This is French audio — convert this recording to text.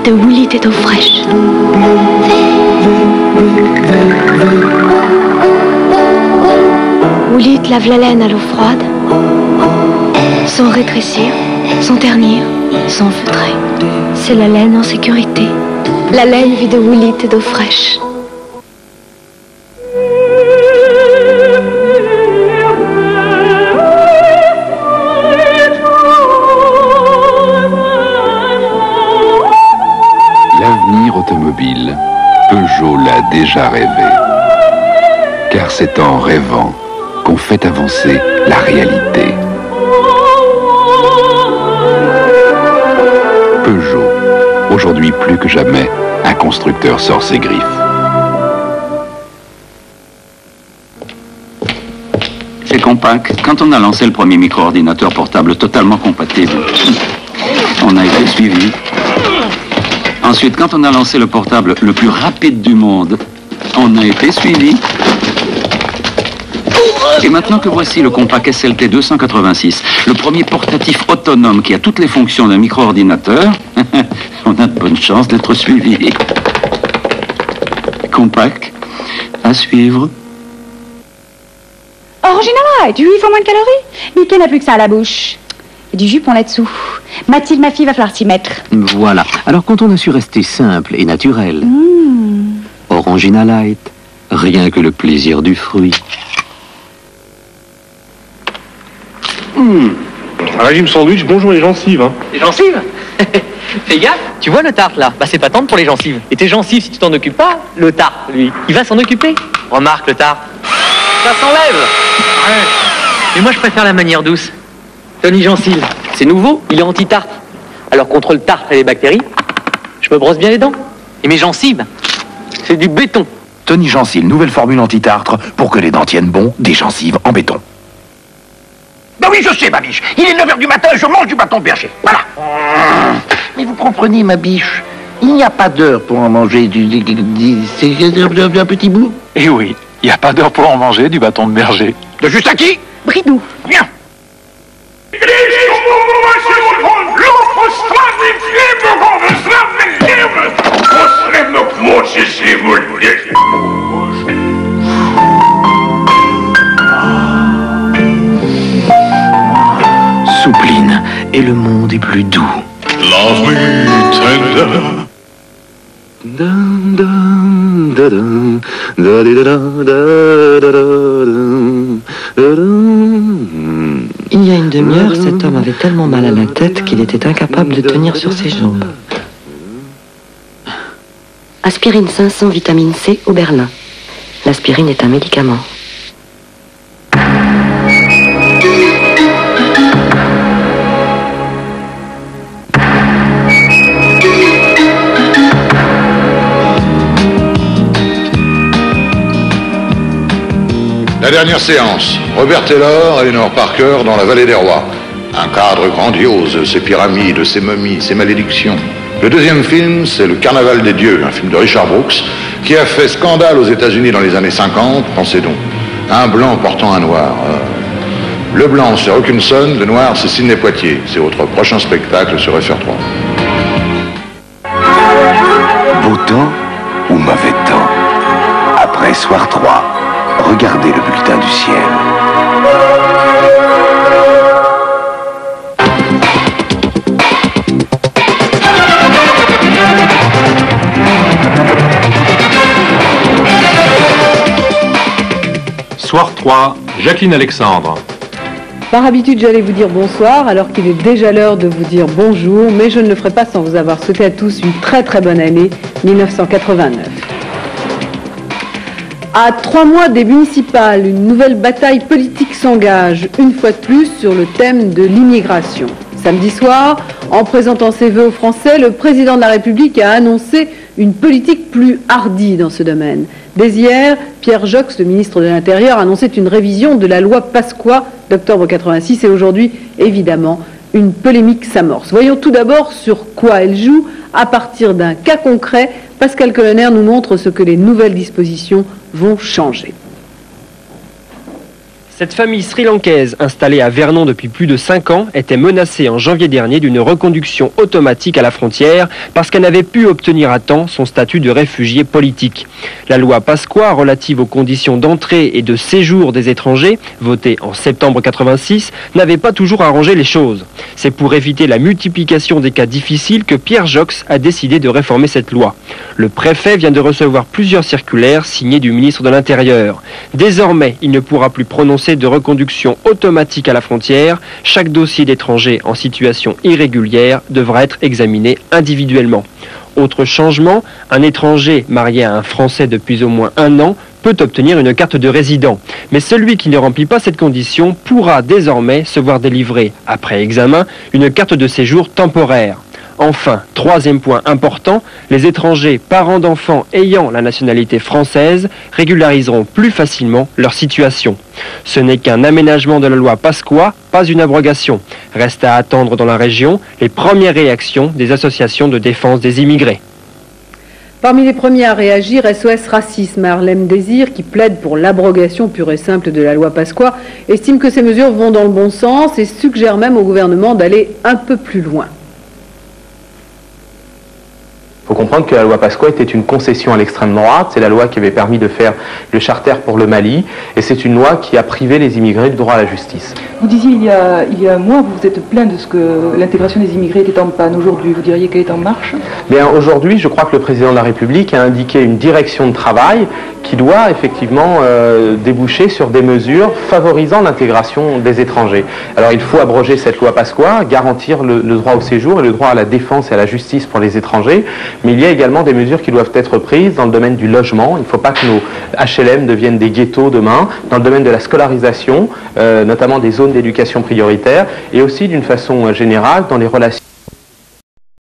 de Woolit et d'eau fraîche. Woolit lave la laine à l'eau froide, sans rétrécir, sans ternir, sans feutrer. C'est la laine en sécurité. La laine vit de Woolit et d'eau fraîche. L'avenir automobile, Peugeot l'a déjà rêvé. Car c'est en rêvant qu'on fait avancer la réalité. Peugeot, aujourd'hui plus que jamais, un constructeur sort ses griffes. C'est compact. Quand on a lancé le premier micro-ordinateur portable totalement compatible, on a été suivi. Ensuite, quand on a lancé le portable le plus rapide du monde, on a été suivi. Et maintenant que voici le Compaq SLT 286, le premier portatif autonome qui a toutes les fonctions d'un micro-ordinateur, on a de bonnes chances d'être suivi. Compaq, à suivre. Original, du il faut moins de calories. Mickey n'a plus que ça à la bouche. Et du jupon là-dessous. Mathilde, ma fille, va falloir s'y mettre. Voilà. Alors quand on a su rester simple et naturel, Orangina Light, rien que le plaisir du fruit. Un régime sandwich, bonjour les gencives. Hein. Les gencives? Fais gaffe, tu vois le tartre là? Bah c'est pas tendre pour les gencives. Et tes gencives, si tu t'en occupes pas, le tartre, lui, il va s'en occuper. Remarque le tartre. Ça s'enlève. Ouais. Mais moi je préfère la manière douce. Tony Gencive, c'est nouveau, il est anti-tartre. Alors contre le tartre et les bactéries, je me brosse bien les dents. Et mes gencives, c'est du béton. Tony Gencive, nouvelle formule anti-tartre pour que les dents tiennent bon, des gencives en béton. Ben oui, je sais, ma biche. Il est 9h du matin, je mange du bâton de berger. Voilà. Mais vous comprenez, ma biche, il n'y a pas d'heure pour en manger un petit bout. Eh oui, il n'y a pas d'heure pour en manger du bâton de berger. De juste à qui? Bridou. Viens. Soupline, et le monde est plus doux. Love me tender. Il y a une demi-heure, cet homme avait tellement mal à la tête qu'il était incapable de tenir sur ses jambes. Aspirine 500 vitamine C au Berlin. L'aspirine est un médicament. La dernière séance, Robert Taylor, Eleanor Parker dans la vallée des rois. Un cadre grandiose, ses pyramides, ses momies, ses malédictions. Le deuxième film, c'est Le Carnaval des dieux, un film de Richard Brooks, qui a fait scandale aux États-Unis dans les années 50, pensez donc. Un blanc portant un noir. Le blanc, c'est Hawkinson, le noir, c'est Sidney Poitier. C'est votre prochain spectacle sur FR3. Beau temps ou mauvais temps? Après Soir 3, regardez le bulletin du ciel. Soir 3, Jacqueline Alexandre. Par habitude, j'allais vous dire bonsoir, alors qu'il est déjà l'heure de vous dire bonjour, mais je ne le ferai pas sans vous avoir souhaité à tous une très très bonne année 1989. À 3 mois des municipales, une nouvelle bataille politique s'engage, une fois de plus, sur le thème de l'immigration. Samedi soir, en présentant ses vœux aux Français, le président de la République a annoncé une politique plus hardie dans ce domaine. Dès hier, Pierre Joxe, le ministre de l'Intérieur, annonçait une révision de la loi Pasqua d'octobre 86 et aujourd'hui, évidemment, une polémique s'amorce. Voyons tout d'abord sur quoi elle joue. À partir d'un cas concret, Pascal Colonner nous montre ce que les nouvelles dispositions vont changer. Cette famille sri-lankaise, installée à Vernon depuis plus de 5 ans, était menacée en janvier dernier d'une reconduction automatique à la frontière parce qu'elle n'avait pu obtenir à temps son statut de réfugié politique. La loi Pasqua relative aux conditions d'entrée et de séjour des étrangers, votée en septembre 86, n'avait pas toujours arrangé les choses. C'est pour éviter la multiplication des cas difficiles que Pierre Joxe a décidé de réformer cette loi. Le préfet vient de recevoir plusieurs circulaires signées du ministre de l'Intérieur. Désormais, il ne pourra plus prononcer de reconduction automatique à la frontière. Chaque dossier d'étranger en situation irrégulière devra être examiné individuellement. Autre changement, un étranger marié à un Français depuis au moins 1 an peut obtenir une carte de résident. Mais celui qui ne remplit pas cette condition pourra désormais se voir délivrer, après examen, une carte de séjour temporaire. Enfin, troisième point important, les étrangers parents d'enfants ayant la nationalité française régulariseront plus facilement leur situation. Ce n'est qu'un aménagement de la loi Pasqua, pas une abrogation. Reste à attendre dans la région les premières réactions des associations de défense des immigrés. Parmi les premiers à réagir, SOS Racisme, Harlem Désir, qui plaide pour l'abrogation pure et simple de la loi Pasqua, estime que ces mesures vont dans le bon sens et suggère même au gouvernement d'aller un peu plus loin. Il faut comprendre que la loi Pasqua était une concession à l'extrême droite. C'est la loi qui avait permis de faire le charter pour le Mali. Et c'est une loi qui a privé les immigrés du droit à la justice. Vous disiez il y a un mois, vous vous êtes plaint de ce que l'intégration des immigrés était en panne. Aujourd'hui, vous diriez qu'elle est en marche? Bien, aujourd'hui, je crois que le président de la République a indiqué une direction de travail qui doit effectivement déboucher sur des mesures favorisant l'intégration des étrangers. Alors il faut abroger cette loi Pasqua, garantir le droit au séjour et le droit à la défense et à la justice pour les étrangers, mais il y a également des mesures qui doivent être prises dans le domaine du logement. Il ne faut pas que nos HLM deviennent des ghettos demain, dans le domaine de la scolarisation, notamment des zones d'éducation prioritaire, et aussi d'une façon générale dans les relations